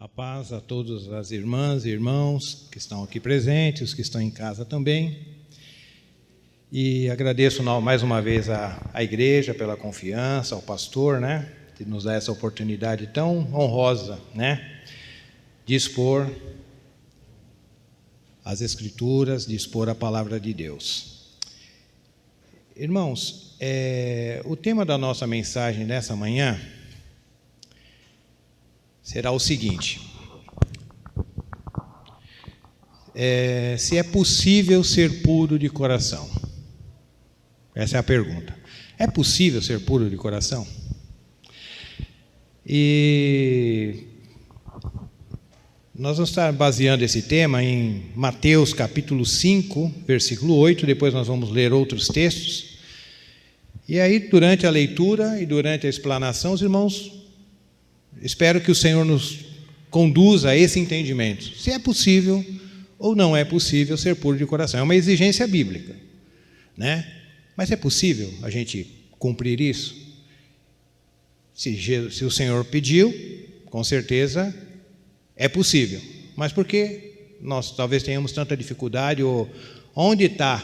A paz a todas as irmãs e irmãos que estão aqui presentes, os que estão em casa também. E agradeço mais uma vez à igreja pela confiança, ao pastor, né, que nos dá essa oportunidade tão honrosa, né, de expor as Escrituras, de expor a palavra de Deus. Irmãos, o tema da nossa mensagem nessa manhã será o seguinte: se é possível ser puro de coração. Essa é a pergunta. É possível ser puro de coração? E nós vamos estar baseando esse tema em Mateus capítulo 5, versículo 8, depois nós vamos ler outros textos. E aí, durante a leitura e durante a explanação, os irmãos, espero que o Senhor nos conduza a esse entendimento. Se é possível ou não é possível ser puro de coração. É uma exigência bíblica, né? Mas é possível a gente cumprir isso? Se o Senhor pediu, com certeza é possível. Mas por que nós talvez tenhamos tanta dificuldade? Ou onde está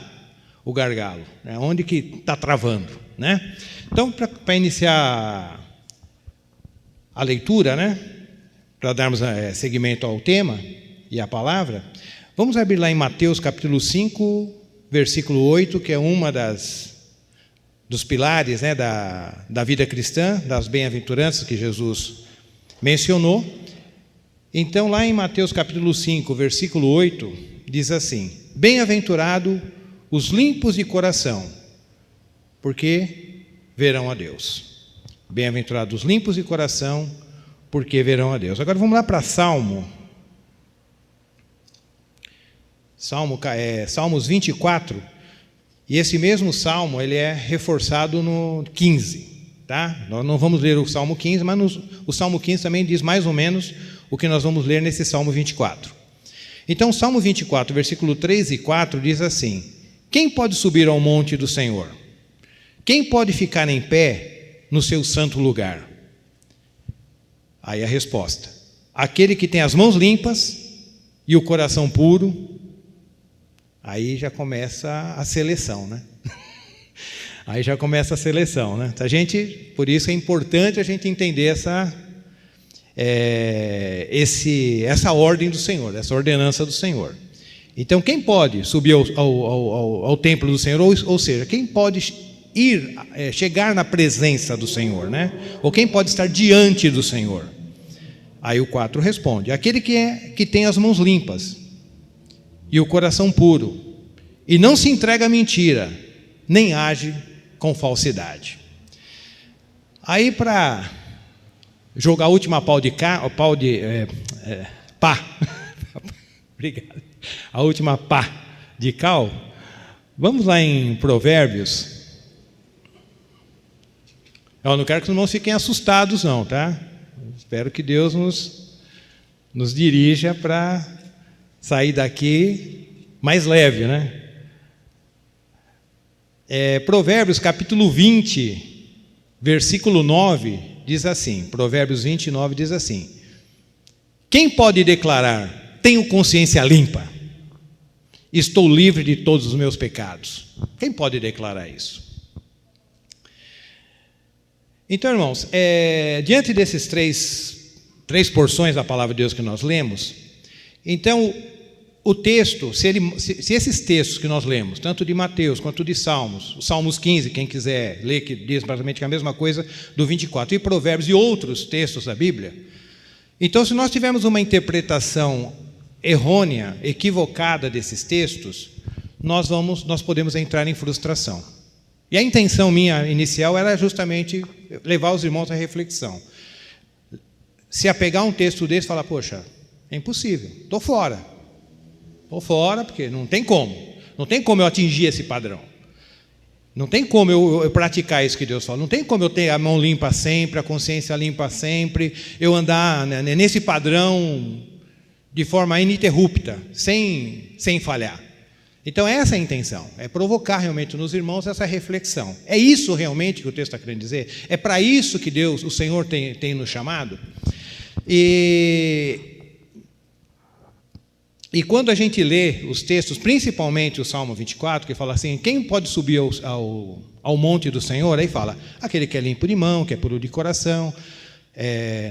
o gargalo? Né? Onde que está travando? Né? Então, para iniciar a leitura, né, para darmos seguimento ao tema e à palavra, vamos abrir lá em Mateus capítulo 5, versículo 8, que é uma dos pilares, né, da vida cristã, das bem-aventuranças que Jesus mencionou. Então, lá em Mateus capítulo 5, versículo 8, diz assim: bem-aventurado os limpos de coração, porque verão a Deus. Bem-aventurados os limpos de coração, porque verão a Deus. Agora vamos lá para Salmos 24, e esse mesmo Salmo ele é reforçado no 15, tá? Nós não vamos ler o Salmo 15, mas o Salmo 15 também diz mais ou menos o que nós vamos ler nesse Salmo 24. Então, o Salmo 24, versículo 3 e 4 diz assim: quem pode subir ao monte do Senhor? Quem pode ficar em pé no seu santo lugar? Aí a resposta: aquele que tem as mãos limpas e o coração puro. Aí já começa a seleção, né? Aí já começa a seleção, né? Por isso é importante a gente entender essa ordem do Senhor, essa ordenança do Senhor. Então, quem pode subir ao templo do Senhor? Ou seja, quem pode chegar na presença do Senhor, né? Ou quem pode estar diante do Senhor? Aí o 4 responde: aquele que tem as mãos limpas e o coração puro, e não se entrega à mentira, nem age com falsidade. Aí, para jogar a última pá, obrigado, a última pá de cal, vamos lá em Provérbios. Eu não quero que os irmãos fiquem assustados não, tá? Espero que Deus nos dirija para sair daqui mais leve, né? Provérbios capítulo 20, versículo 9, diz assim, Provérbios 29 diz assim: quem pode declarar, tenho consciência limpa, estou livre de todos os meus pecados? Quem pode declarar isso? Então, irmãos, diante desses três porções da palavra de Deus que nós lemos, então o texto, se esses textos que nós lemos, tanto de Mateus quanto de Salmos, o Salmos 15, quem quiser ler, que diz basicamente a mesma coisa do 24, e Provérbios e outros textos da Bíblia, então se nós tivermos uma interpretação errônea, equivocada desses textos, nós podemos entrar em frustração. E a intenção minha inicial era justamente levar os irmãos à reflexão. Se apegar um texto desse e falar: poxa, é impossível, estou fora, porque não tem como eu atingir esse padrão, não tem como eu praticar isso que Deus fala, não tem como eu ter a mão limpa sempre, a consciência limpa sempre, eu andar nesse padrão de forma ininterrupta, sem falhar. Então essa é a intenção, é provocar realmente nos irmãos essa reflexão. É isso realmente que o texto está querendo dizer? É para isso que Deus, o Senhor, tem nos chamado? E E quando a gente lê os textos, principalmente o Salmo 24, que fala assim, quem pode subir ao monte do Senhor? Aí fala, aquele que é limpo de mão, que é puro de coração,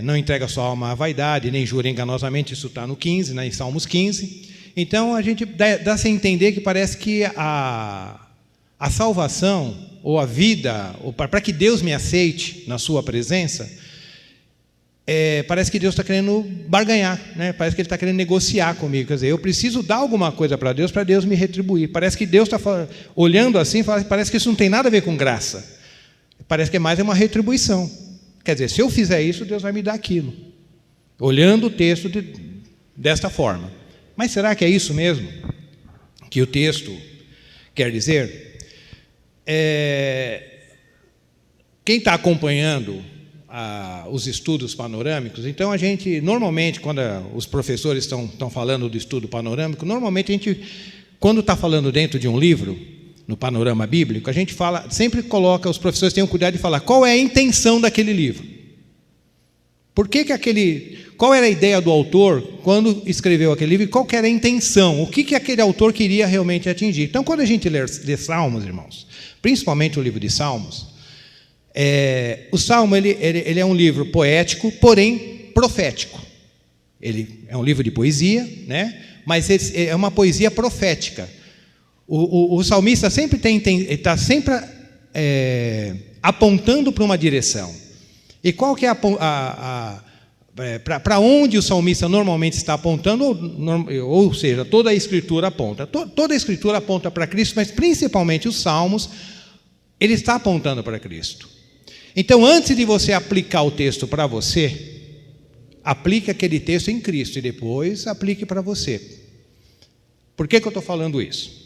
não entrega sua alma à vaidade, nem jura enganosamente, isso está no 15, né, em Salmos 15. Então, a gente dá-se a entender que parece que a salvação, ou a vida, ou para que Deus me aceite na sua presença, parece que Deus está querendo barganhar, né? Parece que Ele está querendo negociar comigo. Quer dizer, eu preciso dar alguma coisa para Deus me retribuir. Parece que Deus está olhando assim, parece que isso não tem nada a ver com graça. Parece que mais é uma retribuição. Quer dizer, se eu fizer isso, Deus vai me dar aquilo. Olhando o texto desta forma. Mas será que é isso mesmo que o texto quer dizer? Quem está acompanhando os estudos panorâmicos, então a gente, normalmente, quando os professores estão falando do estudo panorâmico, normalmente a gente, quando está falando dentro de um livro, no panorama bíblico, a gente sempre coloca, os professores têm o cuidado de falar qual é a intenção daquele livro. Qual era a ideia do autor quando escreveu aquele livro e qual que era a intenção, o que aquele autor queria realmente atingir. Então, quando a gente lê Salmos, irmãos, principalmente o livro de Salmos, o Salmo ele é um livro poético, porém profético. Ele é um livro de poesia, né? Mas é uma poesia profética. O salmista sempre está sempre apontando para uma direção. E qual que é para onde o salmista normalmente está apontando? Ou seja, toda a Escritura aponta. Toda a Escritura aponta para Cristo, mas principalmente os Salmos, ele está apontando para Cristo. Então, antes de você aplicar o texto para você, aplique aquele texto em Cristo e depois aplique para você. Por que eu estou falando isso?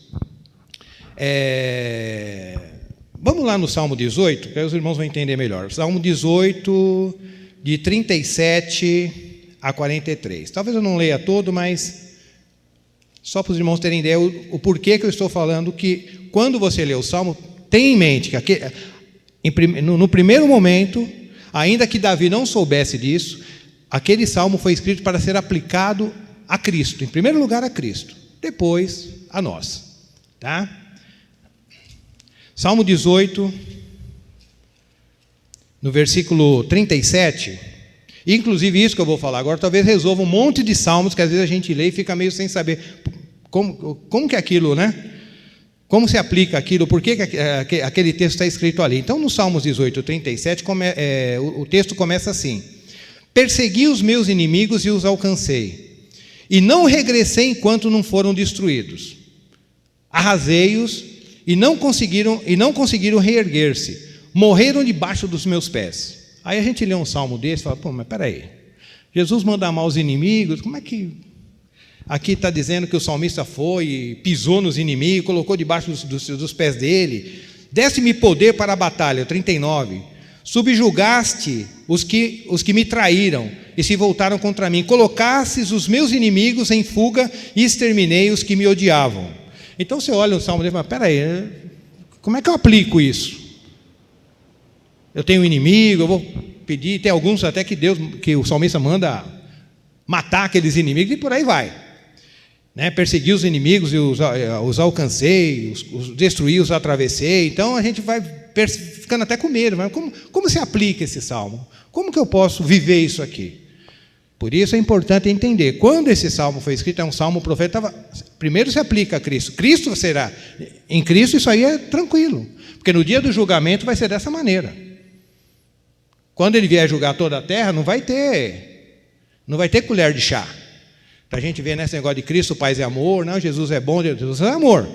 Vamos lá no Salmo 18, que aí os irmãos vão entender melhor. Salmo 18, de 37 a 43. Talvez eu não leia todo, mas só para os irmãos terem ideia o porquê que eu estou falando que quando você lê o Salmo, tenha em mente que no primeiro momento, ainda que Davi não soubesse disso, aquele Salmo foi escrito para ser aplicado a Cristo. Em primeiro lugar a Cristo, depois a nós. Tá? Salmo 18, no versículo 37, inclusive isso que eu vou falar agora, talvez resolva um monte de salmos que às vezes a gente lê e fica meio sem saber como que é aquilo, né? Como se aplica aquilo, por que aquele texto está escrito ali. Então, no Salmos 18, 37, o texto começa assim: persegui os meus inimigos e os alcancei, e não regressei enquanto não foram destruídos. Arrasei-os e não conseguiram reerguer-se, morreram debaixo dos meus pés. Aí a gente lê um salmo desse e fala, mas peraí, Jesus manda amar os inimigos, como é que aqui está dizendo que o salmista foi e pisou nos inimigos, colocou debaixo dos pés dele? Deste-me poder para a batalha, 39, subjugaste os que me traíram e se voltaram contra mim, colocastes os meus inimigos em fuga e exterminei os que me odiavam. Então você olha o salmo dele e fala, peraí, como é que eu aplico isso? Eu tenho um inimigo, eu vou pedir, tem alguns até que o salmista manda matar aqueles inimigos e por aí vai. Né? Persegui os inimigos e os alcancei, os destruí, os atravessei. Então a gente vai ficando até com medo. Mas como se aplica esse salmo? Como que eu posso viver isso aqui? Por isso é importante entender, quando esse salmo foi escrito, é um salmo profeta, primeiro se aplica a Cristo. Cristo será, em Cristo isso aí é tranquilo, porque no dia do julgamento vai ser dessa maneira. Quando ele vier julgar toda a terra, não vai ter colher de chá. Para a gente ver nesse negócio de Cristo, Pai é amor, não, Jesus é bom, Jesus é amor.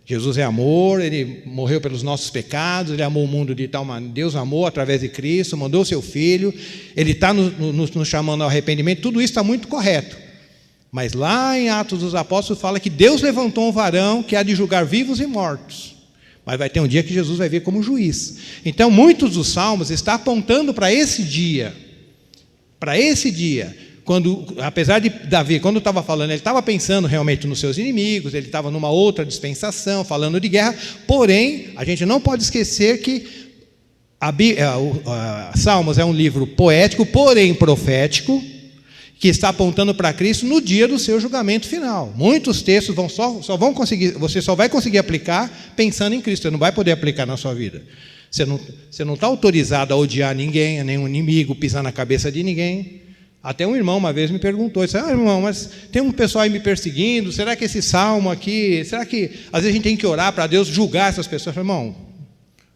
Jesus é amor, Ele morreu pelos nossos pecados, Ele amou o mundo de tal maneira, Deus amou através de Cristo, mandou o seu Filho, Ele está nos chamando ao arrependimento, tudo isso está muito correto. Mas lá em Atos dos Apóstolos fala que Deus levantou um varão que há de julgar vivos e mortos. Mas vai ter um dia que Jesus vai vir como juiz. Então, muitos dos salmos estão apontando para esse dia. Para esse dia. Apesar de Davi, quando estava falando, ele estava pensando realmente nos seus inimigos, ele estava numa outra dispensação, falando de guerra, porém, a gente não pode esquecer que Salmos é um livro poético, porém profético, que está apontando para Cristo no dia do seu julgamento final. Muitos textos você só vai conseguir aplicar pensando em Cristo, você não vai poder aplicar na sua vida. Você não está autorizado a odiar ninguém, a nenhum inimigo, pisar na cabeça de ninguém. Até um irmão uma vez me perguntou, disse, irmão, mas tem um pessoal aí me perseguindo, será que esse salmo aqui, será que às vezes a gente tem que orar para Deus julgar essas pessoas? Eu falei, irmão,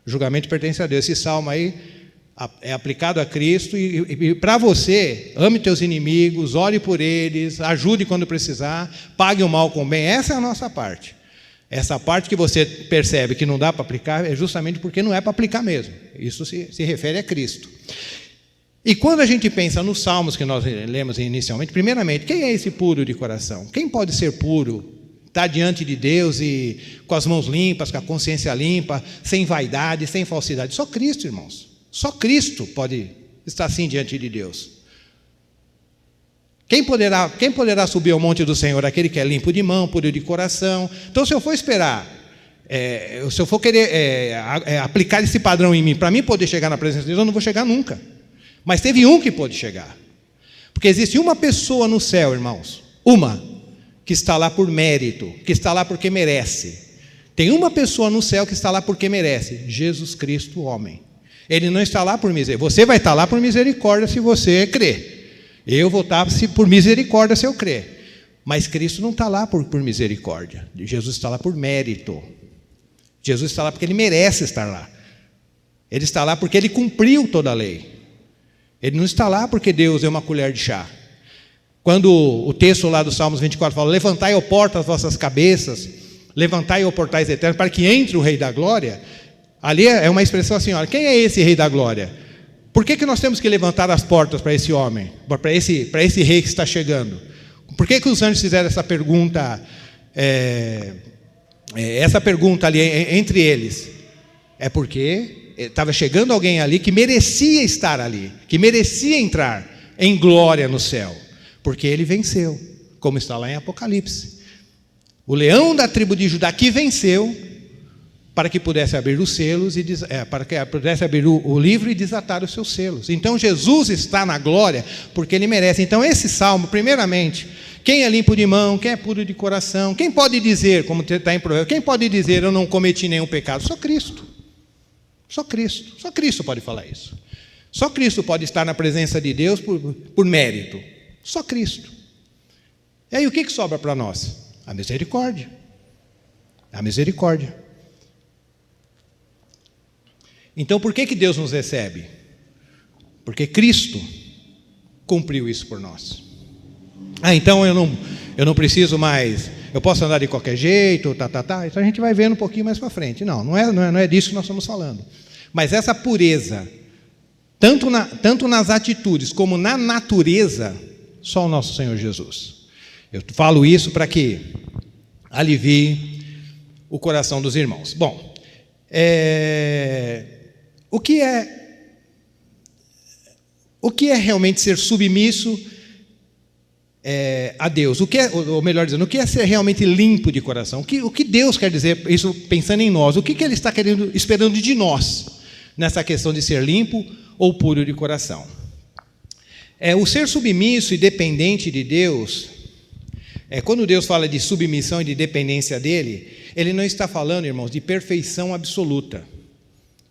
o julgamento pertence a Deus, esse salmo aí é aplicado a Cristo e para você, ame teus inimigos, ore por eles, ajude quando precisar, pague o mal com o bem, essa é a nossa parte. Essa parte que você percebe que não dá para aplicar é justamente porque não é para aplicar mesmo. Isso se refere a Cristo. E quando a gente pensa nos salmos que nós lemos inicialmente, primeiramente, quem é esse puro de coração? Quem pode ser puro, estar diante de Deus e com as mãos limpas, com a consciência limpa, sem vaidade, sem falsidade? Só Cristo, irmãos. Só Cristo pode estar assim diante de Deus. Quem poderá subir ao monte do Senhor? Aquele que é limpo de mão, puro de coração. Então, se eu for esperar, se eu for querer aplicar esse padrão em mim, para mim poder chegar na presença de Deus, eu não vou chegar nunca. Mas teve um que pôde chegar. Porque existe uma pessoa no céu, irmãos, uma, que está lá por mérito, que está lá porque merece. Tem uma pessoa no céu que está lá porque merece, Jesus Cristo, homem. Ele não está lá por misericórdia. Você vai estar lá por misericórdia se você crer. Eu vou estar por misericórdia se eu crer. Mas Cristo não está lá por misericórdia. Jesus está lá por mérito. Jesus está lá porque Ele merece estar lá. Ele está lá porque Ele cumpriu toda a lei. Ele não está lá porque Deus é uma colher de chá. Quando o texto lá do Salmos 24 fala, levantai, ó portas, as vossas cabeças, levantai, ó portais eternos, para que entre o Rei da Glória, ali é uma expressão assim, olha, quem é esse Rei da Glória? Por que nós temos que levantar as portas para esse homem, para esse rei que está chegando? Por que os anjos fizeram essa pergunta ali entre eles? É porque estava chegando alguém ali que merecia estar ali, que merecia entrar em glória no céu, porque ele venceu, como está lá em Apocalipse. O leão da tribo de Judá que venceu, para que pudesse abrir os selos, para que pudesse abrir o livro e desatar os seus selos. Então Jesus está na glória, porque Ele merece. Então esse salmo, primeiramente, quem é limpo de mão, quem é puro de coração, quem pode dizer, como está em Provérbios, quem pode dizer, eu não cometi nenhum pecado? Só Cristo. Só Cristo. Só Cristo pode falar isso. Só Cristo pode estar na presença de Deus por mérito. Só Cristo. E aí o que sobra para nós? A misericórdia. A misericórdia. Então, por que Deus nos recebe? Porque Cristo cumpriu isso por nós. Então eu não preciso mais, eu posso andar de qualquer jeito, Então a gente vai vendo um pouquinho mais para frente. Não é disso que nós estamos falando. Mas essa pureza, tanto nas atitudes como na natureza, só o nosso Senhor Jesus. Eu falo isso para que alivie o coração dos irmãos. Bom, o que é realmente ser submisso a Deus? Ou melhor dizendo, o que é ser realmente limpo de coração? O que Deus quer dizer, isso pensando em nós? O que Ele está esperando de nós nessa questão de ser limpo ou puro de coração? O ser submisso e dependente de Deus, quando Deus fala de submissão e de dependência dEle, Ele não está falando, irmãos, de perfeição absoluta.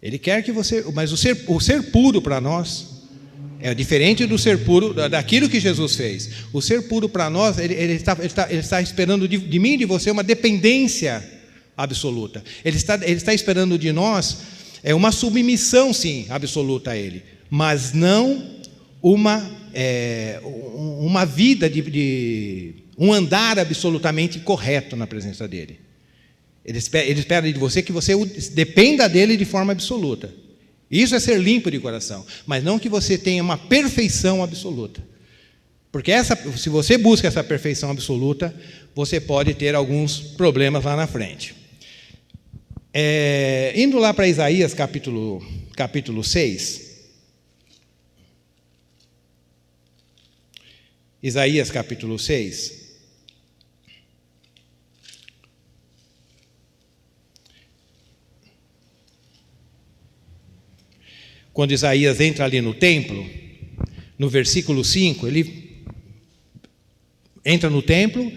Ele quer que você... Mas o ser puro para nós é diferente do ser puro, daquilo que Jesus fez. O ser puro para nós, ele está esperando de mim e de você uma dependência absoluta. Ele está esperando de nós uma submissão, sim, absoluta a Ele. Mas não uma vida um andar absolutamente correto na presença dEle. Ele espera de você que você dependa dele de forma absoluta. Isso é ser limpo de coração. Mas não que você tenha uma perfeição absoluta. Porque se você busca essa perfeição absoluta, você pode ter alguns problemas lá na frente. Indo lá para Isaías capítulo 6. Isaías capítulo 6. Quando Isaías entra ali no templo, no versículo 5, ele entra no templo,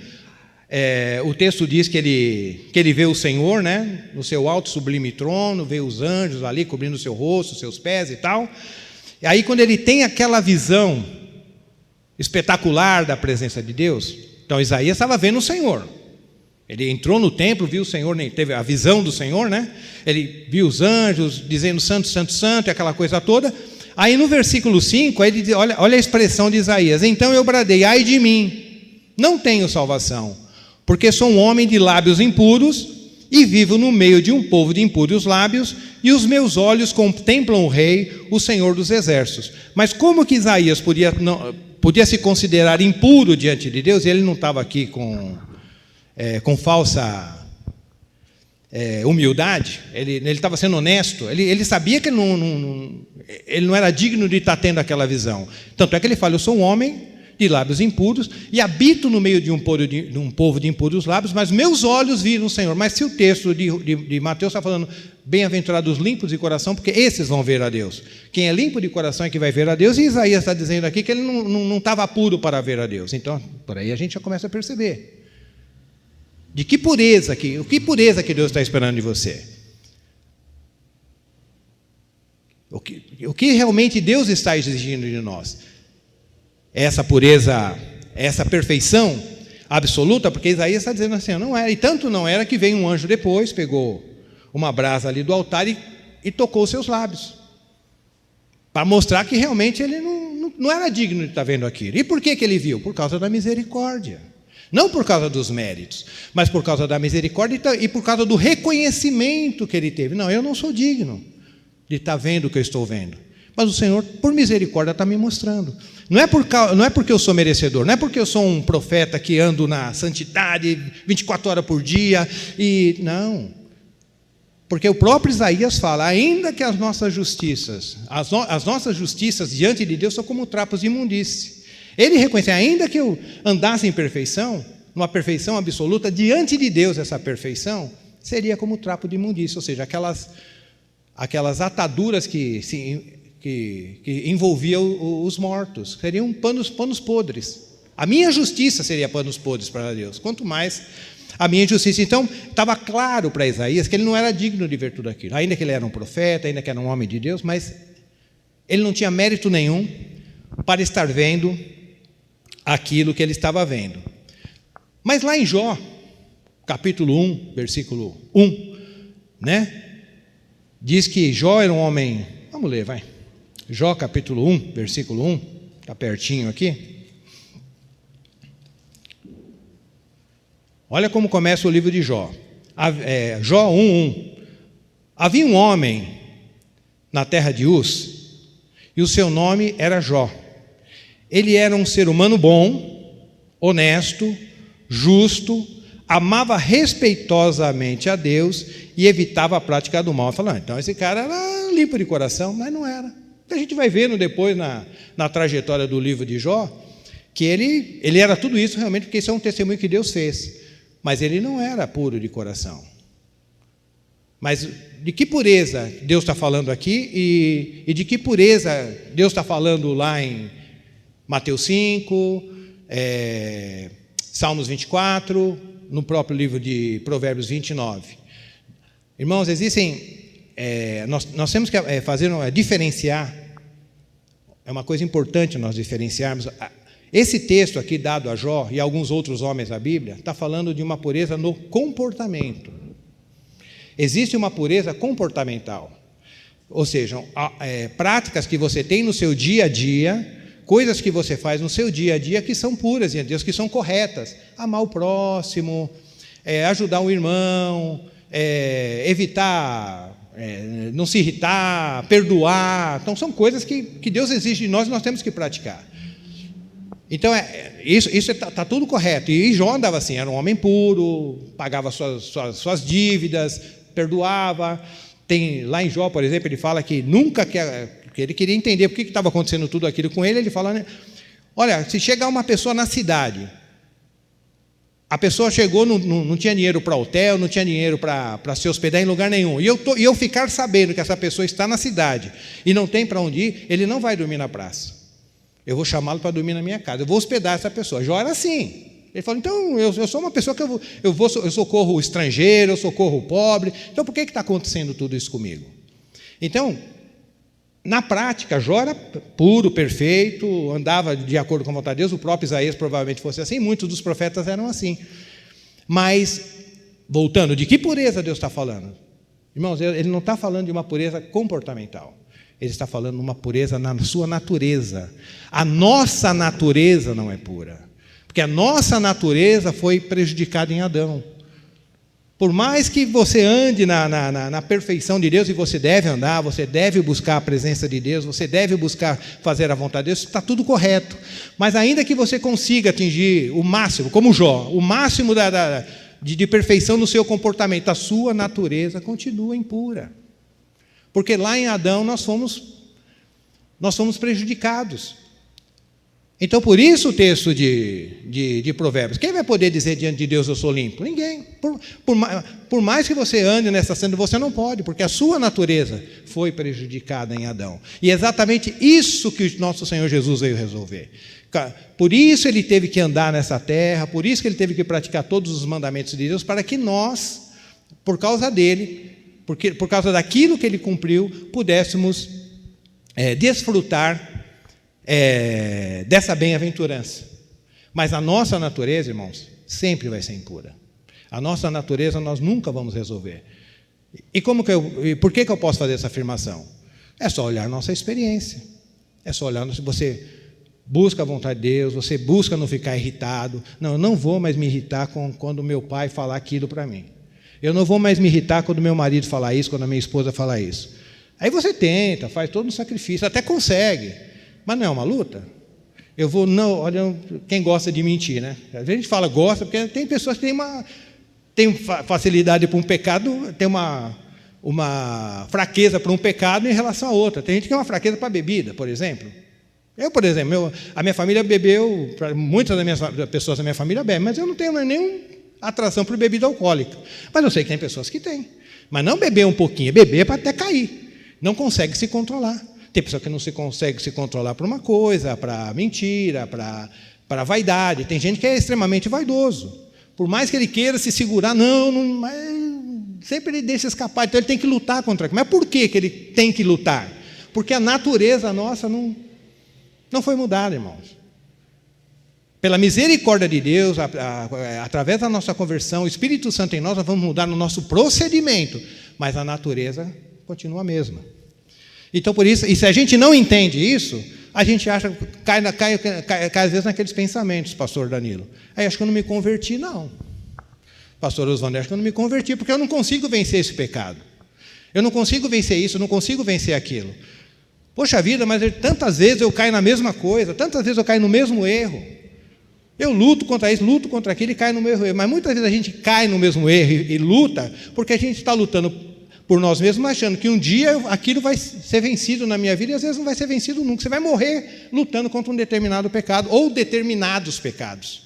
o texto diz que ele vê o Senhor, né, no seu alto sublime trono, vê os anjos ali cobrindo o seu rosto, os seus pés e tal. E aí quando ele tem aquela visão espetacular da presença de Deus, então Isaías estava vendo o Senhor. Ele entrou no templo, viu o Senhor, teve a visão do Senhor, né? Ele viu os anjos dizendo santo, santo, santo, e aquela coisa toda. Aí no versículo 5, aí ele diz, olha a expressão de Isaías: então eu bradei, ai de mim, não tenho salvação, porque sou um homem de lábios impuros e vivo no meio de um povo de impuros lábios, e os meus olhos contemplam o Rei, o Senhor dos exércitos. Mas como que Isaías podia se considerar impuro diante de Deus? E ele não estava aqui com falsa humildade, ele estava sendo honesto, ele sabia que ele não era digno de estar tendo aquela visão. Tanto é que ele fala: eu sou um homem de lábios impuros e habito no meio de um povo de impuros lábios, mas meus olhos viram o Senhor. Mas se o texto de Mateus está falando bem-aventurados limpos de coração, porque esses vão ver a Deus. Quem é limpo de coração é que vai ver a Deus, e Isaías está dizendo aqui que ele não estava puro para ver a Deus. Então, por aí a gente já começa a perceber. De que pureza que Deus está esperando de você? O que realmente Deus está exigindo de nós? Essa pureza, essa perfeição absoluta? Porque Isaías está dizendo assim, não era, e tanto não era que veio um anjo depois, pegou uma brasa ali do altar e tocou os seus lábios, para mostrar que realmente ele não era digno de estar vendo aquilo. E por que ele viu? Por causa da misericórdia. Não por causa dos méritos, mas por causa da misericórdia e por causa do reconhecimento que ele teve. Não, eu não sou digno de estar vendo o que eu estou vendo, mas o Senhor, por misericórdia, está me mostrando. Não é porque eu sou merecedor, não é porque eu sou um profeta que ando na santidade 24 horas por dia, não. Porque o próprio Isaías fala: ainda que as nossas justiças, as nossas justiças diante de Deus são como trapos de imundície. Ele reconhece, ainda que eu andasse em perfeição, numa perfeição absoluta, diante de Deus essa perfeição seria como trapo de imundícia, ou seja, aquelas ataduras que envolviam os mortos, seriam panos podres. A minha justiça seria panos podres para Deus, quanto mais a minha justiça. Então, estava claro para Isaías que ele não era digno de ver tudo aquilo, ainda que ele era um profeta, ainda que era um homem de Deus, mas ele não tinha mérito nenhum para estar vendo aquilo que ele estava vendo. Mas lá em Jó, capítulo 1, versículo 1, né? Diz que Jó era um homem... Vamos ler, vai. Jó, capítulo 1, versículo 1, está pertinho aqui. Olha como começa o livro de Jó. Jó 1:1. Havia um homem na terra de Uz, e o seu nome era Jó. Ele era um ser humano bom, honesto, justo, amava respeitosamente a Deus e evitava a prática do mal. Falando, então esse cara era limpo de coração, mas não era. A gente vai vendo depois na trajetória do livro de Jó, que ele era tudo isso realmente, porque isso é um testemunho que Deus fez. Mas ele não era puro de coração. Mas de que pureza Deus está falando aqui e de que pureza Deus está falando lá em Mateus 5, Salmos 24, no próprio livro de Provérbios 29. Irmãos, nós temos que diferenciar, é uma coisa importante nós diferenciarmos. Esse texto aqui dado a Jó e alguns outros homens da Bíblia está falando de uma pureza no comportamento. Existe uma pureza comportamental, ou seja, práticas que você tem no seu dia a dia, coisas que você faz no seu dia a dia que são puras diante de Deus, que são corretas. Amar o próximo, ajudar um irmão, evitar, não se irritar, perdoar. Então são coisas que Deus exige de nós e nós temos que praticar. Então isso está tudo correto. E Jó andava assim, era um homem puro, pagava suas dívidas, perdoava. Lá em Jó, por exemplo, ele fala que que ele queria entender por que estava acontecendo tudo aquilo com ele. Ele fala, né, olha, se chegar uma pessoa na cidade, a pessoa chegou, não tinha dinheiro para hotel, não tinha dinheiro para se hospedar em lugar nenhum, e eu ficar sabendo que essa pessoa está na cidade e não tem para onde ir, ele não vai dormir na praça. Eu vou chamá-lo para dormir na minha casa, eu vou hospedar essa pessoa. Jó era assim. Ele falou, então, eu sou uma pessoa que eu socorro o estrangeiro, eu socorro o pobre, então por que está acontecendo tudo isso comigo? Então, na prática, Jó era puro, perfeito, andava de acordo com a vontade de Deus, o próprio Isaías provavelmente fosse assim, muitos dos profetas eram assim. Mas, voltando, de que pureza Deus está falando? Irmãos, ele não está falando de uma pureza comportamental, ele está falando de uma pureza na sua natureza. A nossa natureza não é pura, porque a nossa natureza foi prejudicada em Adão. Por mais que você ande na perfeição de Deus, e você deve andar, você deve buscar a presença de Deus, você deve buscar fazer a vontade de Deus, está tudo correto. Mas ainda que você consiga atingir o máximo, como Jó, o máximo de perfeição no seu comportamento, a sua natureza continua impura. Porque lá em Adão nós fomos prejudicados. Então, por isso o texto de Provérbios. Quem vai poder dizer diante de Deus, eu sou limpo? Ninguém. Por mais que você ande nessa senda, você não pode, porque a sua natureza foi prejudicada em Adão. E é exatamente isso que o nosso Senhor Jesus veio resolver. Por isso ele teve que andar nessa terra, por isso que ele teve que praticar todos os mandamentos de Deus, para que nós, por causa dele, por causa daquilo que ele cumpriu, pudéssemos desfrutar dessa bem-aventurança. Mas a nossa natureza, irmãos, sempre vai ser impura. A nossa natureza nós nunca vamos resolver. E por que eu posso fazer essa afirmação? É só olhar a nossa experiência. É só olhar, se você busca a vontade de Deus, você busca não ficar irritado. Não, eu não vou mais me irritar quando meu pai falar aquilo para mim. Eu não vou mais me irritar quando meu marido falar isso, quando a minha esposa falar isso. Aí você tenta, faz todo um sacrifício, até consegue. Mas não é uma luta? Olha, quem gosta de mentir, né? Às vezes a gente fala gosta, porque tem pessoas que têm facilidade para um pecado, tem uma fraqueza para um pecado em relação a outra. Tem gente que tem uma fraqueza para a bebida, por exemplo. Eu, por exemplo, a minha família bebeu, muitas das pessoas da minha família bebem, mas eu não tenho nenhuma atração por bebida alcoólica. Mas eu sei que tem pessoas que têm. Mas não beber um pouquinho, beber para até cair. Não consegue se controlar. Tem pessoa que não se consegue se controlar para uma coisa, para mentira, para vaidade. Tem gente que é extremamente vaidoso. Por mais que ele queira se segurar, mas sempre ele deixa escapar. Então ele tem que lutar contra aquilo. Mas por que ele tem que lutar? Porque a natureza nossa não foi mudada, irmãos. Pela misericórdia de Deus, através da nossa conversão, o Espírito Santo em nós vamos mudar no nosso procedimento, mas a natureza continua a mesma. Então, por isso, e se a gente não entende isso, a gente cai às vezes naqueles pensamentos, pastor Danilo. Aí acho que eu não me converti, não. Pastor Oswaldo, acho que eu não me converti, porque eu não consigo vencer esse pecado. Eu não consigo vencer isso, eu não consigo vencer aquilo. Poxa vida, mas tantas vezes eu caio na mesma coisa, tantas vezes eu caio no mesmo erro. Eu luto contra isso, luto contra aquilo e caio no mesmo erro. Mas muitas vezes a gente cai no mesmo erro e luta, porque a gente está lutando por nós mesmos, achando que um dia aquilo vai ser vencido na minha vida, e às vezes não vai ser vencido nunca. Você vai morrer lutando contra um determinado pecado, ou determinados pecados.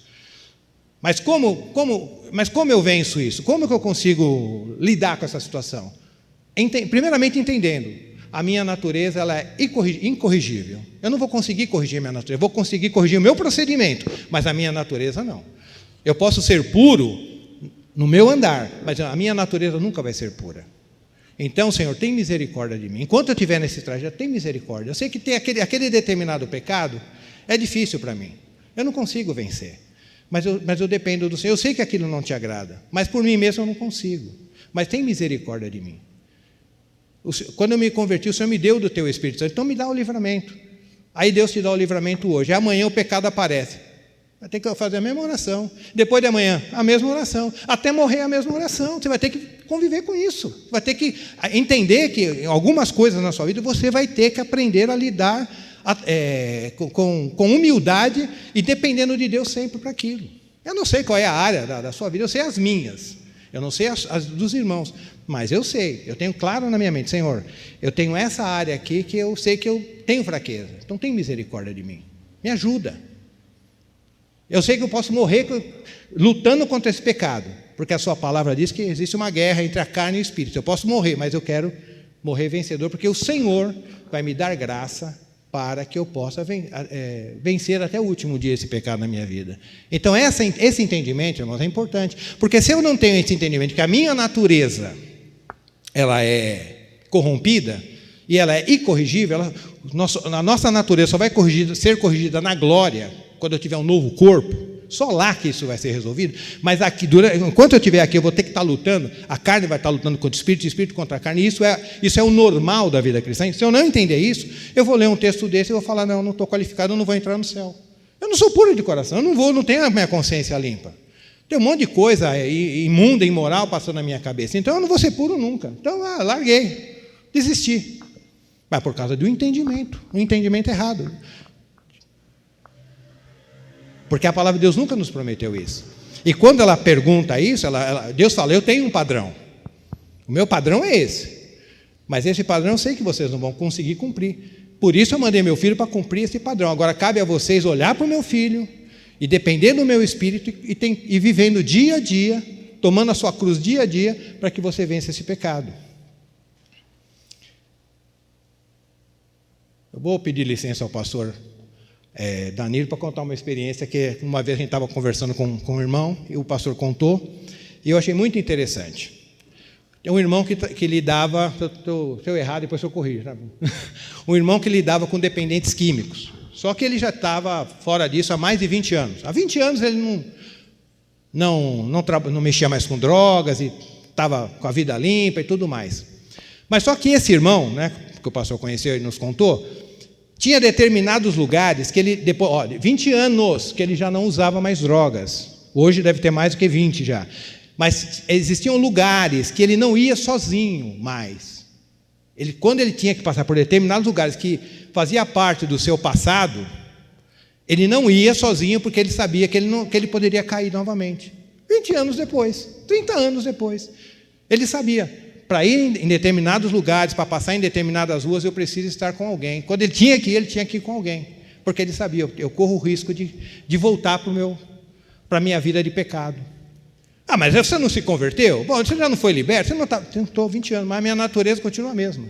Mas como eu venço isso? Como que eu consigo lidar com essa situação? Primeiramente entendendo, a minha natureza ela é incorrigível. Eu não vou conseguir corrigir a minha natureza, eu vou conseguir corrigir o meu procedimento, mas a minha natureza não. Eu posso ser puro no meu andar, mas a minha natureza nunca vai ser pura. Então, Senhor, tem misericórdia de mim. Enquanto eu estiver nesse trajeto, tem misericórdia. Eu sei que tem aquele determinado pecado, é difícil para mim. Eu não consigo vencer. Mas eu dependo do Senhor. Eu sei que aquilo não te agrada, mas por mim mesmo eu não consigo. Mas tem misericórdia de mim. Quando eu me converti, o Senhor me deu do teu Espírito Santo, então me dá o livramento. Aí Deus te dá o livramento hoje. Amanhã o pecado aparece. Vai ter que fazer a mesma oração. Depois de amanhã, a mesma oração. Até morrer, a mesma oração. Você vai ter que conviver com isso. Você vai ter que entender que em algumas coisas na sua vida você vai ter que aprender a lidar com humildade e dependendo de Deus sempre para aquilo. Eu não sei qual é a área da sua vida, eu sei as minhas. Eu não sei as dos irmãos, mas eu sei. Eu tenho claro na minha mente, Senhor, eu tenho essa área aqui que eu sei que eu tenho fraqueza. Então tem misericórdia de mim. Me ajuda. Eu sei que eu posso morrer lutando contra esse pecado, porque a sua palavra diz que existe uma guerra entre a carne e o espírito. Eu posso morrer, mas eu quero morrer vencedor, porque o Senhor vai me dar graça para que eu possa vencer até o último dia esse pecado na minha vida. Então, esse entendimento, irmãos, é importante. Porque se eu não tenho esse entendimento que a minha natureza ela é corrompida e ela é incorrigível, a nossa natureza só vai ser corrigida na glória, quando eu tiver um novo corpo. Só lá que isso vai ser resolvido. Mas aqui, enquanto eu estiver aqui, eu vou ter que estar lutando. A carne vai estar lutando contra o espírito contra a carne. Isso é o normal da vida cristã. Se eu não entender isso, eu vou ler um texto desse e vou falar, não estou qualificado, eu não vou entrar no céu. Eu não sou puro de coração, eu não tenho a minha consciência limpa. Tem um monte de coisa imunda, imoral passando na minha cabeça. Então eu não vou ser puro nunca. Então, larguei, desisti. Mas por causa do entendimento, um entendimento errado. Porque a palavra de Deus nunca nos prometeu isso. E quando ela pergunta isso, Deus fala, eu tenho um padrão. O meu padrão é esse. Mas esse padrão eu sei que vocês não vão conseguir cumprir. Por isso eu mandei meu filho para cumprir esse padrão. Agora cabe a vocês olhar para o meu filho e depender do meu espírito e vivendo dia a dia, tomando a sua cruz dia a dia, para que você vença esse pecado. Eu vou pedir licença ao pastor Danilo para contar uma experiência que uma vez a gente estava conversando com um irmão e o pastor contou e eu achei muito interessante. Tem um irmão que lidava, se eu errar depois eu corrijo, tá? Um irmão que lidava com dependentes químicos, só que ele já estava fora disso há mais de 20 anos. Há 20 anos ele não mexia mais com drogas e estava com a vida limpa e tudo mais. Mas só que esse irmão, né, que o pastor conheceu e nos contou, tinha determinados lugares que ele, 20 anos que ele já não usava mais drogas. Hoje deve ter mais do que 20 já. Mas existiam lugares que ele não ia sozinho mais. Quando ele tinha que passar por determinados lugares que fazia parte do seu passado, ele não ia sozinho porque ele sabia que ele poderia cair novamente. 20 anos depois, 30 anos depois, ele sabia. Para ir em determinados lugares, para passar em determinadas ruas, eu preciso estar com alguém. Quando ele tinha que ir com alguém. Porque ele sabia, eu corro o risco de voltar para a minha vida de pecado. Ah, mas você não se converteu? Bom, você já não foi liberto? Você não está... Estou 20 anos, mas a minha natureza continua a mesma.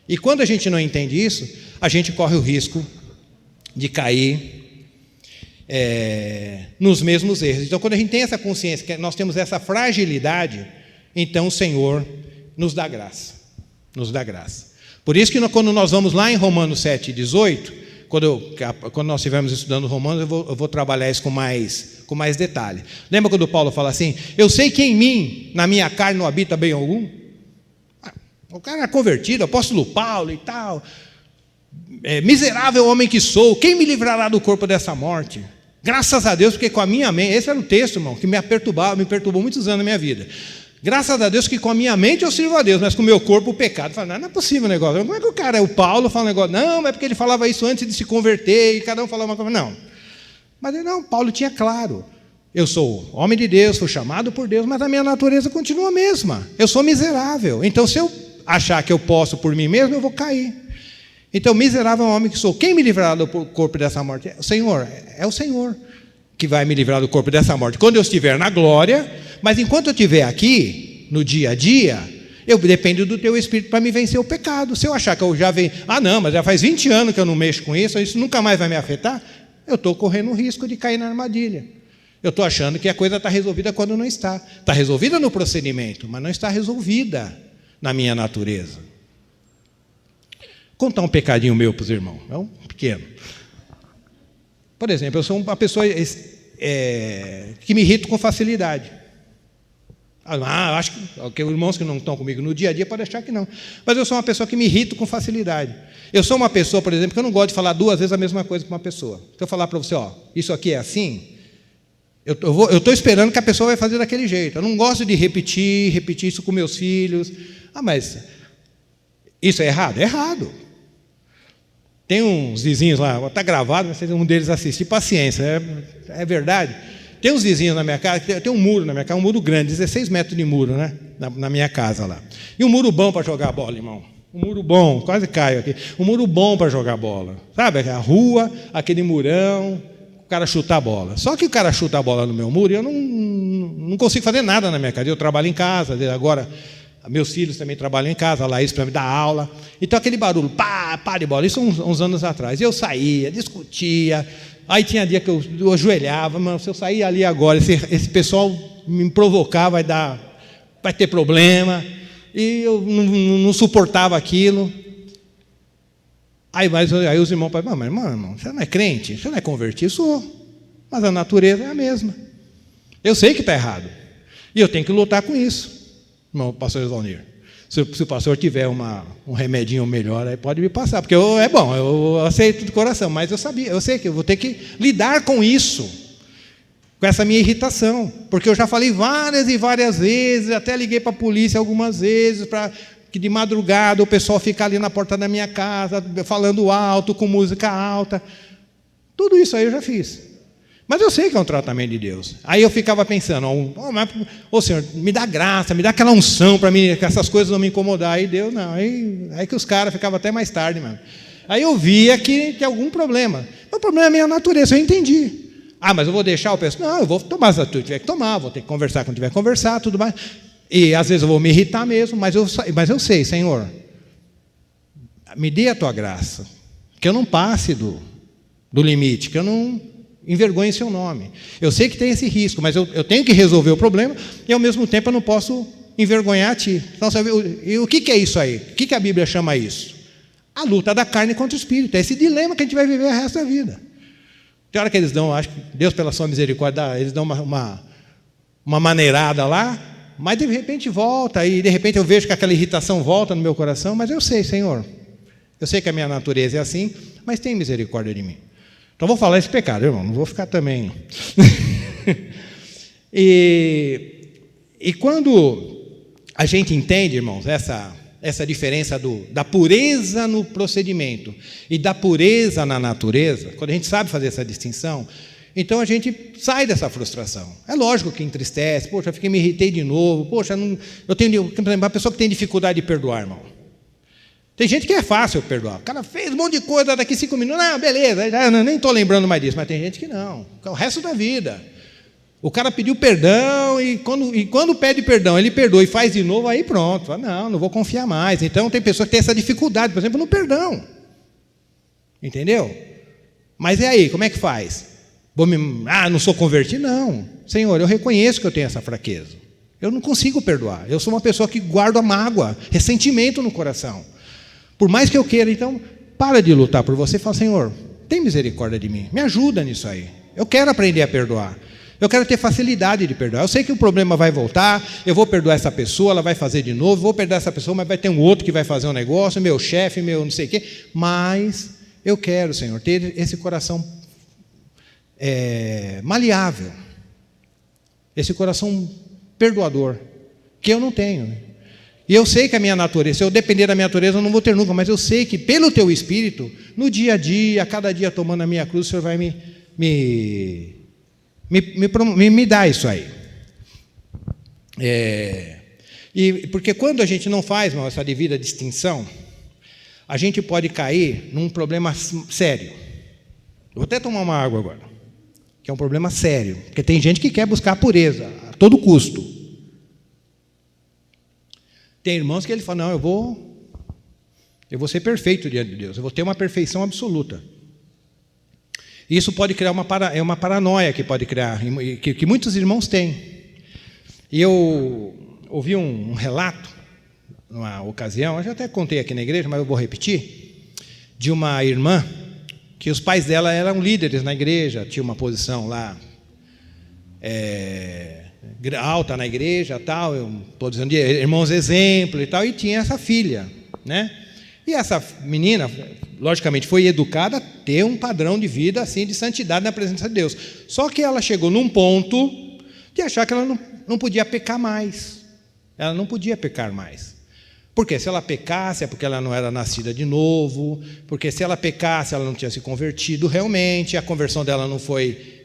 E quando a gente não entende isso, a gente corre o risco de cair nos mesmos erros. Então, quando a gente tem essa consciência, que nós temos essa fragilidade, então o Senhor nos dá graça. Nos dá graça. Por isso que quando nós vamos lá em Romanos 7,18, quando nós estivermos estudando Romanos, eu vou trabalhar isso com mais detalhe. Lembra quando Paulo fala assim, eu sei que em mim, na minha carne, não habita bem algum? O cara é convertido, apóstolo Paulo e tal. Miserável homem que sou, quem me livrará do corpo dessa morte? Graças a Deus, porque com a minha mente, esse era o texto, irmão, que me perturbou muitos anos na minha vida. Graças a Deus que com a minha mente eu sirvo a Deus, mas com o meu corpo o pecado. Fala, não é possível o negócio. Como é que o Paulo fala um negócio? Não, é porque ele falava isso antes de se converter, e cada um falava uma coisa. Não. Mas não, Paulo tinha claro. Eu sou homem de Deus, fui chamado por Deus, mas a minha natureza continua a mesma. Eu sou miserável. Então, se eu achar que eu posso por mim mesmo, eu vou cair. Então, miserável homem que sou. Quem me livrará do corpo dessa morte? O Senhor. É o Senhor que vai me livrar do corpo dessa morte. Quando eu estiver na glória, mas enquanto eu estiver aqui, no dia a dia, eu dependo do teu Espírito para me vencer o pecado. Se eu achar que eu já venho, não, mas já faz 20 anos que eu não mexo com isso nunca mais vai me afetar, eu estou correndo o risco de cair na armadilha. Eu estou achando que a coisa está resolvida quando não está. Está resolvida no procedimento, mas não está resolvida na minha natureza. Vou contar um pecadinho meu para os irmãos, é um pequeno. Por exemplo, eu sou uma pessoa que me irrito com facilidade. Acho que os irmãos que não estão comigo no dia a dia podem achar que não. Mas eu sou uma pessoa que me irrito com facilidade. Eu sou uma pessoa, por exemplo, que eu não gosto de falar 2 vezes a mesma coisa com uma pessoa. Se eu falar para você, isso aqui é assim, eu estou esperando que a pessoa vai fazer daquele jeito. Eu não gosto de repetir isso com meus filhos. Mas isso é errado? É errado. Tem uns vizinhos lá, está gravado, mas um deles assistir, paciência, é verdade. Tem uns vizinhos na minha casa, tem um muro na minha casa, um muro grande, 16 metros de muro, né? Na minha casa lá. E um muro bom para jogar bola, irmão. Um muro bom, quase caio aqui. Um muro bom para jogar bola. Sabe, a rua, aquele murão, o cara chutar a bola. Só que o cara chuta a bola no meu muro e eu não consigo fazer nada na minha casa. Eu trabalho em casa, agora Meus filhos também trabalham em casa, a Laís para me dar aula. Então aquele barulho, pá de bola, isso uns anos atrás. Eu saía, discutia, aí tinha dia que eu ajoelhava, mas se eu sair ali agora, esse pessoal me provocar, vai ter problema. E eu não suportava aquilo. Aí os irmãos falavam, mas irmão, você não é crente? Você não é convertido? Sou. Mas a natureza é a mesma. Eu sei que está errado. E eu tenho que lutar com isso, irmão pastor Valnir. Se o pastor tiver um remedinho melhor, aí pode me passar. Porque é bom, eu aceito de coração. Mas eu sei que eu vou ter que lidar com isso. Com essa minha irritação. Porque eu já falei várias e várias vezes, até liguei para a polícia algumas vezes, para que de madrugada o pessoal fica ali na porta da minha casa, falando alto, com música alta. Tudo isso aí eu já fiz. Mas eu sei que é um tratamento de Deus. Aí eu ficava pensando, Senhor, me dá graça, me dá aquela unção para mim, que essas coisas não me incomodar. Aí Deus, não. Aí que os caras ficavam até mais tarde, mano. Aí eu via que tem algum problema. O problema é a minha natureza, eu entendi. Mas eu vou deixar o pessoal. Não, eu vou tomar se eu tiver que tomar, vou ter que conversar quando tiver que conversar, tudo mais. E às vezes eu vou me irritar mesmo, mas eu sei, Senhor, me dê a tua graça, que eu não passe do limite, que eu não envergonhe seu nome. Eu sei que tem esse risco, mas eu tenho que resolver o problema e ao mesmo tempo eu não posso envergonhar a ti. Então, e o que é isso aí? O que a Bíblia chama isso? A luta da carne contra o espírito. É esse dilema que a gente vai viver o resto da vida. Tem hora que eles dão, acho que Deus pela sua misericórdia, eles dão uma maneirada lá, mas de repente volta, e de repente eu vejo que aquela irritação volta no meu coração, mas eu sei, Senhor, eu sei que a minha natureza é assim, mas tem misericórdia de mim. Então vou falar esse pecado, irmão, não vou ficar também. e quando a gente entende, irmãos, essa diferença da pureza no procedimento e da pureza na natureza, quando a gente sabe fazer essa distinção, então a gente sai dessa frustração. É lógico que entristece, poxa, me irritei de novo, poxa, eu tenho, por exemplo, uma pessoa que tem dificuldade de perdoar, irmão. Tem gente que é fácil perdoar. O cara fez um monte de coisa, daqui 5 minutos, beleza, nem estou lembrando mais disso, mas tem gente que não, é o resto da vida. O cara pediu perdão e quando pede perdão, ele perdoa e faz de novo, aí pronto, fala, não vou confiar mais. Então tem pessoas que têm essa dificuldade, por exemplo, no perdão. Entendeu? Mas e aí, como é que faz? Não sou convertido? Não. Senhor, eu reconheço que eu tenho essa fraqueza. Eu não consigo perdoar. Eu sou uma pessoa que guarda mágoa, ressentimento no coração. Por mais que eu queira, então, para de lutar por você e fala, Senhor, tem misericórdia de mim, me ajuda nisso aí. Eu quero aprender a perdoar. Eu quero ter facilidade de perdoar. Eu sei que o problema vai voltar, eu vou perdoar essa pessoa, ela vai fazer de novo, vou perdoar essa pessoa, mas vai ter um outro que vai fazer um negócio, meu chefe, meu não sei o quê. Mas eu quero, Senhor, ter esse coração maleável, esse coração perdoador, que eu não tenho. E eu sei que a minha natureza, se eu depender da minha natureza, eu não vou ter nunca, mas eu sei que pelo teu Espírito, no dia a dia, a cada dia tomando a minha cruz, o Senhor vai me dá isso aí. Porque quando a gente não faz, irmão, essa devida distinção, a gente pode cair num problema sério. Eu vou até tomar uma água agora, que é um problema sério, porque tem gente que quer buscar a pureza a todo custo. Tem irmãos que ele fala, não, eu vou ser perfeito diante de Deus, eu vou ter uma perfeição absoluta. Isso pode criar uma paranoia que pode criar, que muitos irmãos têm. E eu ouvi um relato, numa ocasião, eu já até contei aqui na igreja, mas eu vou repetir, de uma irmã, que os pais dela eram líderes na igreja, tinha uma posição lá alta na igreja, tal, estou dizendo de irmãos exemplo e tal, e tinha essa filha, né? E essa menina, logicamente, foi educada a ter um padrão de vida assim, de santidade na presença de Deus. Só que ela chegou num ponto de achar que ela não podia pecar mais. Ela não podia pecar mais. Porque se ela pecasse é porque ela não era nascida de novo, porque se ela pecasse ela não tinha se convertido realmente, a conversão dela não foi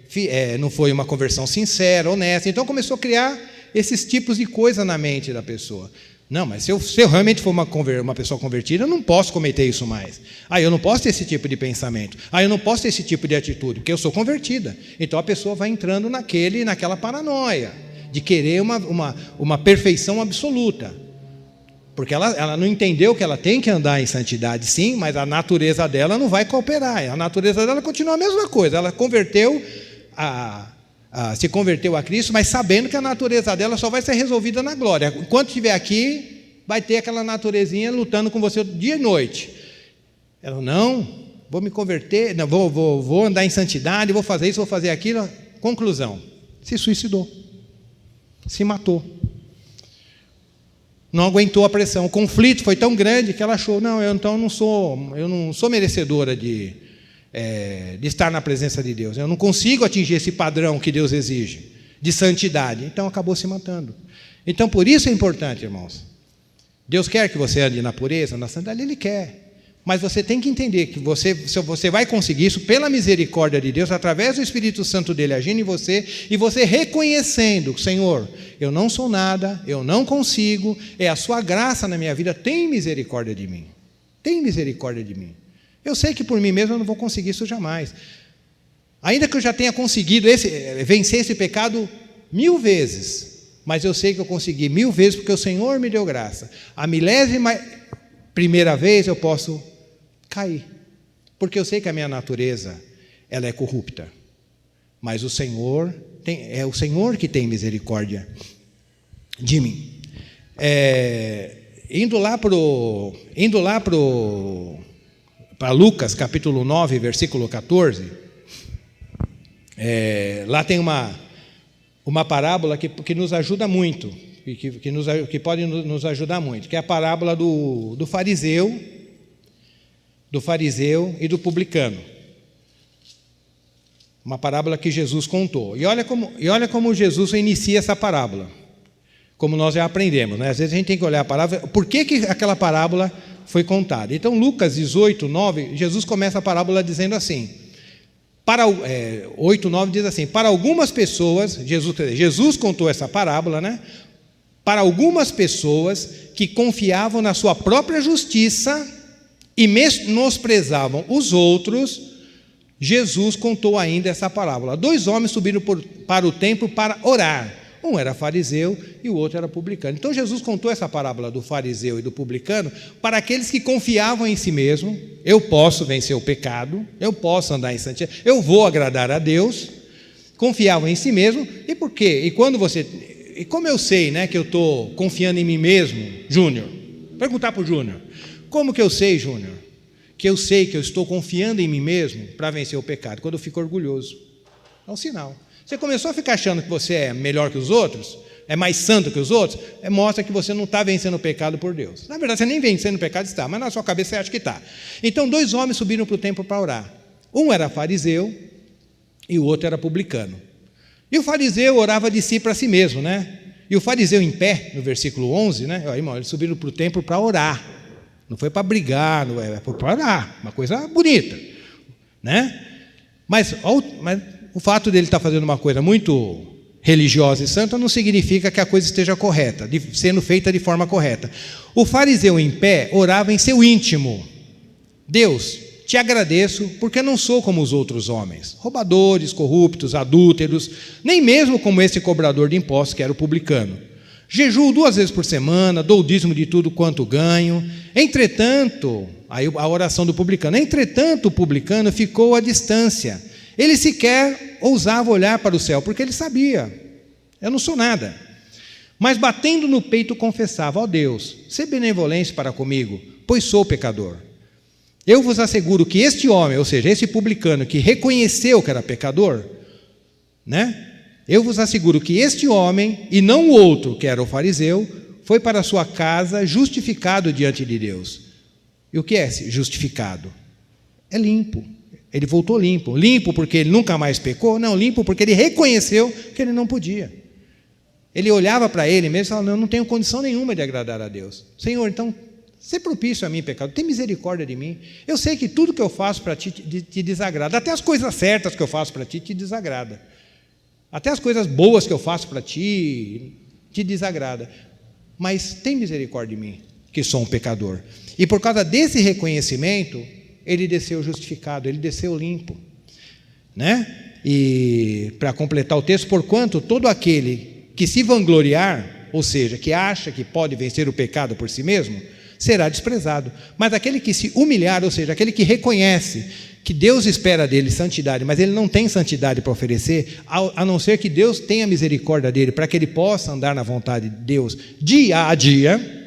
uma conversão sincera, honesta. Então começou a criar esses tipos de coisa na mente da pessoa. Não, mas se eu realmente for uma pessoa convertida, eu não posso cometer isso mais. Eu não posso ter esse tipo de pensamento. Eu não posso ter esse tipo de atitude, porque eu sou convertida. Então a pessoa vai entrando naquela paranoia de querer uma perfeição absoluta. Porque ela não entendeu que ela tem que andar em santidade, sim, mas a natureza dela não vai cooperar. A natureza dela continua a mesma coisa. Ela se converteu a Cristo, mas sabendo que a natureza dela só vai ser resolvida na glória. Enquanto estiver aqui, vai ter aquela naturezinha lutando com você dia e noite. Ela, não, vou me converter, não, vou andar em santidade, vou fazer isso, vou fazer aquilo. Conclusão, se suicidou, se matou. Não aguentou a pressão. O conflito foi tão grande que ela achou, não, eu não sou merecedora de estar na presença de Deus. Eu não consigo atingir esse padrão que Deus exige, de santidade. Então acabou se matando. Então por isso é importante, irmãos. Deus quer que você ande na pureza, na santidade, Ele quer. Mas você tem que entender que você vai conseguir isso pela misericórdia de Deus, através do Espírito Santo dele agindo em você, e você reconhecendo, Senhor, eu não sou nada, eu não consigo, é a sua graça na minha vida, tem misericórdia de mim. Tem misericórdia de mim. Eu sei que por mim mesmo eu não vou conseguir isso jamais. Ainda que eu já tenha conseguido vencer esse pecado 1000 vezes, mas eu sei que eu consegui 1000 vezes porque o Senhor me deu graça. A 1000ª vez eu posso cair, porque eu sei que a minha natureza ela é corrupta, mas o Senhor é o Senhor que tem misericórdia de mim. Indo lá para Lucas capítulo 9, versículo 14, lá tem uma parábola que nos ajuda muito, que pode nos ajudar muito, que é a parábola do fariseu e do publicano. Uma parábola que Jesus contou. E olha como Jesus inicia essa parábola, como nós já aprendemos, né? Às vezes a gente tem que olhar a parábola, por que aquela parábola foi contada. Então, Lucas 18, 9, Jesus começa a parábola dizendo assim, 8, 9 diz assim, para algumas pessoas, Jesus contou essa parábola, né? Para algumas pessoas que confiavam na sua própria justiça e menosprezavam os outros, Jesus contou ainda essa parábola. 2 homens subiram para o templo para orar. Um era fariseu e o outro era publicano. Então Jesus contou essa parábola do fariseu e do publicano para aqueles que confiavam em si mesmo. Eu posso vencer o pecado, eu posso andar em santidade, eu vou agradar a Deus. Confiavam em si mesmo. E por quê? E como eu sei, né, que eu estou confiando em mim mesmo, Júnior? Perguntar para o Júnior. Como que eu sei, Júnior, que eu sei que eu estou confiando em mim mesmo para vencer o pecado? Quando eu fico orgulhoso. É um sinal. Você começou a ficar achando que você é melhor que os outros, é mais santo que os outros, mostra que você não está vencendo o pecado por Deus. Na verdade, você nem vencendo o pecado está, mas na sua cabeça você acha que está. Então, 2 homens subiram para o templo para orar. Um era fariseu e o outro era publicano. E o fariseu orava de si para si mesmo, né? E o fariseu em pé, no versículo 11, né? Irmão, eles subiram para o templo para orar. Não foi para brigar, não é para orar, uma coisa bonita, né? Mas o fato dele estar fazendo uma coisa muito religiosa e santa não significa que a coisa esteja correta, sendo feita de forma correta. O fariseu em pé orava em seu íntimo: Deus, te agradeço porque não sou como os outros homens, roubadores, corruptos, adúlteros, nem mesmo como esse cobrador de impostos que era o publicano. Jejuo 2 vezes por semana, dou o dízimo de tudo quanto ganho. Entretanto, aí a oração do publicano, entretanto o publicano ficou à distância. Ele sequer ousava olhar para o céu, porque ele sabia, eu não sou nada. Mas batendo no peito confessava: ó Deus, sê benevolente para comigo, pois sou pecador. Eu vos asseguro que este homem, ou seja, esse publicano que reconheceu que era pecador, né? Eu vos asseguro que este homem, e não o outro, que era o fariseu, foi para a sua casa justificado diante de Deus. E o que é justificado? É limpo. Ele voltou limpo. Limpo porque ele nunca mais pecou? Não, limpo porque ele reconheceu que ele não podia. Ele olhava para ele mesmo e falava: eu não tenho condição nenhuma de agradar a Deus. Senhor, então, sê propício a mim, pecado, tem misericórdia de mim. Eu sei que tudo que eu faço para ti te desagrada. Até as coisas certas que eu faço para ti te desagrada. Até as coisas boas que eu faço para ti te desagrada. Mas tem misericórdia de mim, que sou um pecador. E por causa desse reconhecimento, ele desceu justificado, ele desceu limpo, né? E para completar o texto, porquanto todo aquele que se vangloriar ou seja, que acha que pode vencer o pecado por si mesmo, será desprezado. Mas aquele que se humilhar, ou seja, aquele que reconhece que Deus espera dele santidade, mas ele não tem santidade para oferecer, a não ser que Deus tenha misericórdia dele, para que ele possa andar na vontade de Deus dia a dia,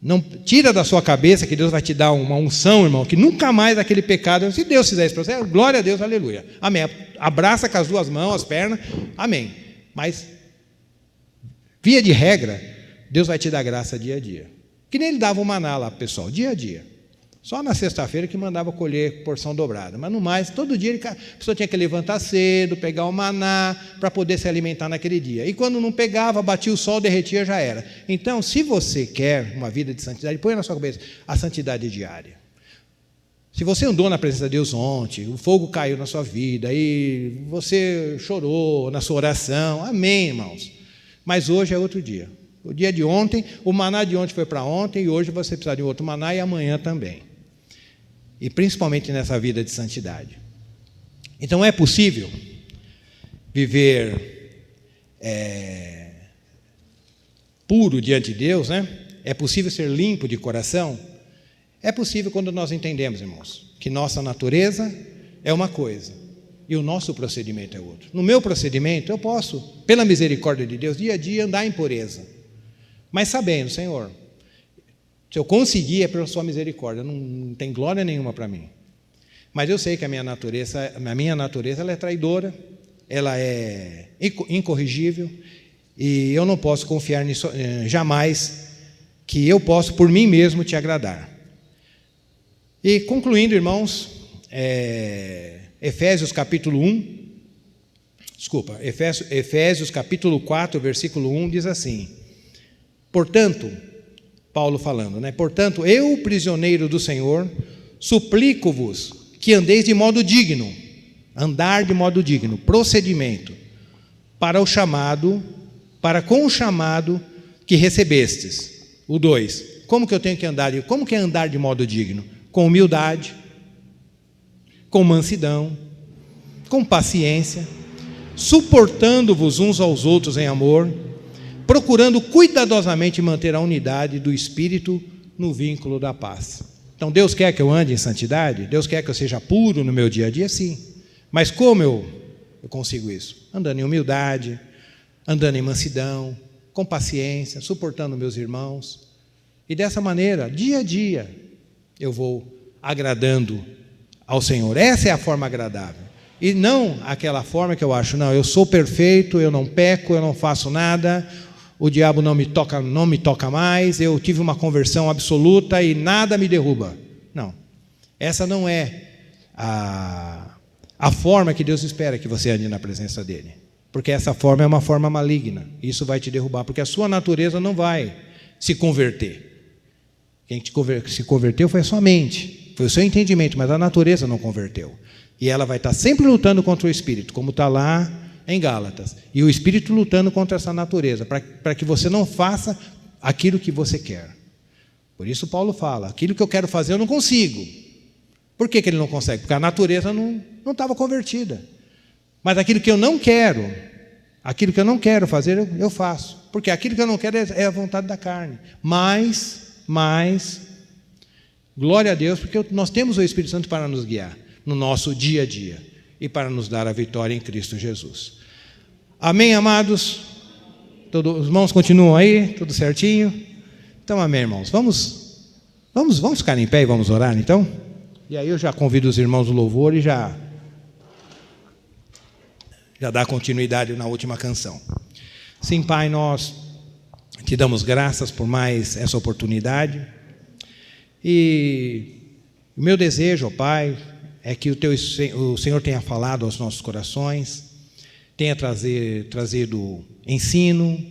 não tira da sua cabeça que Deus vai te dar uma unção, irmão, que nunca mais aquele pecado, se Deus fizer isso para você, glória a Deus, aleluia, amém, abraça com as duas mãos, as pernas, amém, mas via de regra, Deus vai te dar graça dia a dia, que nem ele dava o maná lá, pessoal, dia a dia. Só na sexta-feira que mandava colher porção dobrada. Mas no mais, todo dia a pessoa tinha que levantar cedo, pegar o maná, para poder se alimentar naquele dia. E quando não pegava, batia o sol, derretia, já era. Então, se você quer uma vida de santidade, põe na sua cabeça a santidade diária. Se você andou na presença de Deus ontem, o fogo caiu na sua vida, e você chorou na sua oração, amém, irmãos. Mas hoje é outro dia. O dia de ontem, o maná de ontem foi para ontem, e hoje você precisa de outro maná, e amanhã também. E principalmente nessa vida de santidade. Então é possível viver puro diante de Deus, né? É possível ser limpo de coração? É possível quando nós entendemos, irmãos, que nossa natureza é uma coisa e o nosso procedimento é outro. No meu procedimento, eu posso, pela misericórdia de Deus, dia a dia andar em pureza. Mas sabendo, Senhor, se eu conseguir é pela sua misericórdia, não tem glória nenhuma para mim. Mas eu sei que a minha natureza ela é traidora, ela é incorrigível, e eu não posso confiar nisso, jamais que eu posso por mim mesmo te agradar. E concluindo, irmãos, Efésios capítulo 4, versículo 1 diz assim: portanto, Paulo falando, né? Portanto, eu, prisioneiro do Senhor, suplico-vos que andeis de modo digno, andar de modo digno, procedimento, para com o chamado que recebestes. O 2, como que eu tenho que andar? Como que é andar de modo digno? Com humildade, com mansidão, com paciência, suportando-vos uns aos outros em amor, procurando cuidadosamente manter a unidade do Espírito no vínculo da paz. Então, Deus quer que eu ande em santidade? Deus quer que eu seja puro no meu dia a dia? Sim. Mas como eu consigo isso? Andando em humildade, andando em mansidão, com paciência, suportando meus irmãos. E dessa maneira, dia a dia, eu vou agradando ao Senhor. Essa é a forma agradável. E não aquela forma que eu acho, não, eu sou perfeito, eu não peco, eu não faço nada, o diabo não me toca mais, eu tive uma conversão absoluta e nada me derruba. Não, essa não é a forma que Deus espera que você ande na presença dEle, porque essa forma é uma forma maligna, isso vai te derrubar, porque a sua natureza não vai se converter. Quem se converteu foi a sua mente, foi o seu entendimento, mas a natureza não converteu, e ela vai estar sempre lutando contra o Espírito, como está lá em Gálatas, e o Espírito lutando contra essa natureza, para que você não faça aquilo que você quer. Por isso Paulo fala, aquilo que eu quero fazer eu não consigo. Por que ele não consegue? Porque a natureza não estava convertida. Mas aquilo que eu não quero fazer, eu faço. Porque aquilo que eu não quero é a vontade da carne. Mas, glória a Deus, porque nós temos o Espírito Santo para nos guiar no nosso dia a dia e para nos dar a vitória em Cristo Jesus. Amém, amados? Os irmãos continuam aí? Tudo certinho? Então, amém, irmãos. Vamos ficar em pé e vamos orar, então? E aí eu já convido os irmãos do louvor e já dá continuidade na última canção. Sim, Pai, nós te damos graças por mais essa oportunidade. E o meu desejo, ó Pai, é que o Senhor tenha falado aos nossos corações, tenha trazido ensino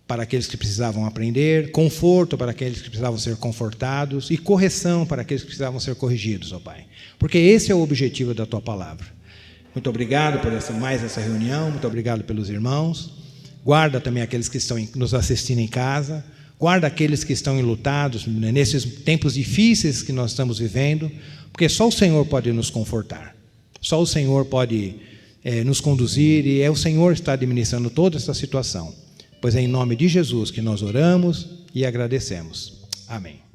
para aqueles que precisavam aprender, conforto para aqueles que precisavam ser confortados e correção para aqueles que precisavam ser corrigidos, ó Pai. Porque esse é o objetivo da Tua Palavra. Muito obrigado por mais essa reunião, muito obrigado pelos irmãos. Guarda também aqueles que estão nos assistindo em casa, guarda aqueles que estão enlutados nesses tempos difíceis que nós estamos vivendo, porque só o Senhor pode nos confortar, só o Senhor pode nos conduzir, e é o Senhor que está administrando toda essa situação. Pois é em nome de Jesus que nós oramos e agradecemos. Amém.